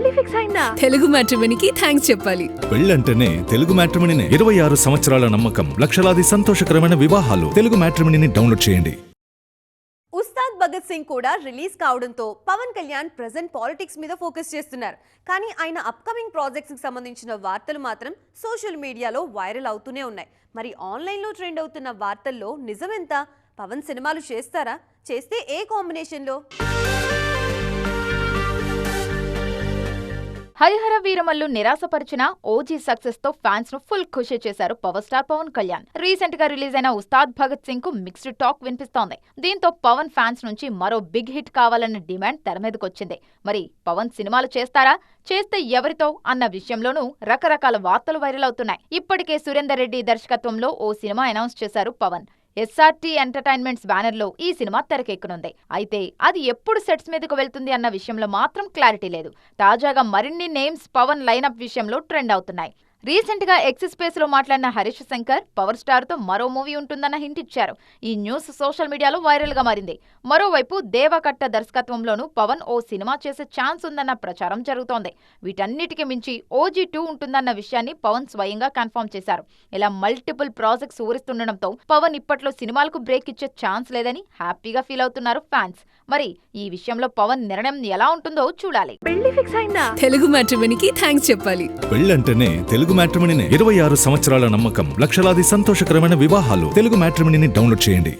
పెళ్లి ఫిక్స్ అయిందా? తెలుగు మ్యాట్రిమోనీకి థ్యాంక్స్ చెప్పాలి. పెళ్ళంటేనే తెలుగు మ్యాట్రిమోనీనే. 26 సంవత్సరాల నమ్మకం, లక్షలాది సంతోషకరమైన వివాహాలు. తెలుగు మ్యాట్రిమోనీని డౌన్లోడ్ చేయండి. ఉస్తాద్ భగత్ సింగ్ కూడా రిలీజ్ కావడంతో పవన్ కళ్యాణ్ ప్రెజెంట్ పాలిటిక్స్ మీద ఫోకస్ చేస్తున్నారు. కానీ ఆయన అప్కమింగ్ ప్రాజెక్ట్స్ కి సంబంధించిన వార్తలు మాత్రం సోషల్ మీడియాలో వైరల్ అవుతూనే ఉన్నాయి. మరి ఆన్లైన్లో ట్రెండ్ అవుతున్న వార్తల్లో నిజమెంత? పవన్ సినిమాలు చేస్తారా? చేస్తే ఏ కాంబినేషన్లో? హరిహర వీరమల్లు నిరాశపరిచిన ఓజీ సక్సెస్ తో ఫ్యాన్స్ ను ఫుల్ ఖుషి చేశారు power star Pawan Kalyan. Recent గా రిలీజ్ అయిన ఉస్తాద్ భగత్ సింగ్ కు మిక్స్డ్ టాక్ వినిపిస్తోంది. దీంతో పవన్ ఫ్యాన్స్ నుంచి మరో బిగ్ హిట్ కావాలన్న డిమాండ్ తెర మీదకొచ్చింది. మరి పవన్ సినిమాలు చేస్తారా? చేస్తే ఎవరితో అన్న విషయంలోనూ రకరకాల వార్తలు వైరల్ అవుతున్నాయి. ఇప్పటికే సురేందర్ రెడ్డి దర్శకత్వంలో ఓ సినిమా అనౌన్స్ చేశారు పవన్. ఎస్ఆర్టీ ఎంటర్టైన్మెంట్స్ బ్యానర్ లో ఈ సినిమా తెరకెక్కనుంది. అయితే అది ఎప్పుడు సెట్స్ మీదకు వెళ్తుంది అన్న విషయంలో మాత్రం క్లారిటీ లేదు. తాజాగా మరిన్ని నేమ్స్ పవన్ లైనప్ విషయంలో ట్రెండ్ అవుతున్నాయి. రీసెంట్ గా ఎక్స్ స్పేస్ లో మాట్లాడిన హరీష్ శంకర్ పవర్ స్టార్ తో మరో మూవీ ఉంటుందన్న హింట్ ఇచ్చారు. ఈ న్యూస్ సోషల్ మీడియాలో వైరల్ గా మారింది. మరోవైపు దేవకట్ట దర్శకత్వంలోనూ పవన్ ఓ సినిమా చేసే ఛాన్స్ ఉందన్న ప్రచారం జరుగుతోంది. వీటన్నిటికీ మించి ఓజీ 2 ఉంటుందన్న విషయాన్ని పవన్ స్వయంగా కన్ఫర్మ్ చేశారు. ఇలా మల్టిపుల్ ప్రాజెక్ట్స్ ఊరిస్తుండటంతో పవన్ ఇప్పట్లో సినిమాలకు బ్రేక్ ఇచ్చే ఛాన్స్ లేదని హ్యాపీగా ఫీల్ అవుతున్నారు ఫ్యాన్స్. మరి ఈ విషయంలో పవన్ నిర్ణయం ఎలా ఉంటుందో చూడాలి. పెళ్లి ఫిక్స్ అయిందా? తెలుగు మ్యాట్రిమోనీకి థ్యాంక్స్ చెప్పాలి. పెళ్ళంటేనే తెలుగు మ్యాట్రిమోనీనే. 26 సంవత్సరాల నమ్మకం, లక్షలాది సంతోషకరమైన వివాహాలు. తెలుగు మ్యాట్రిమోనీని డౌన్లోడ్ చేయండి.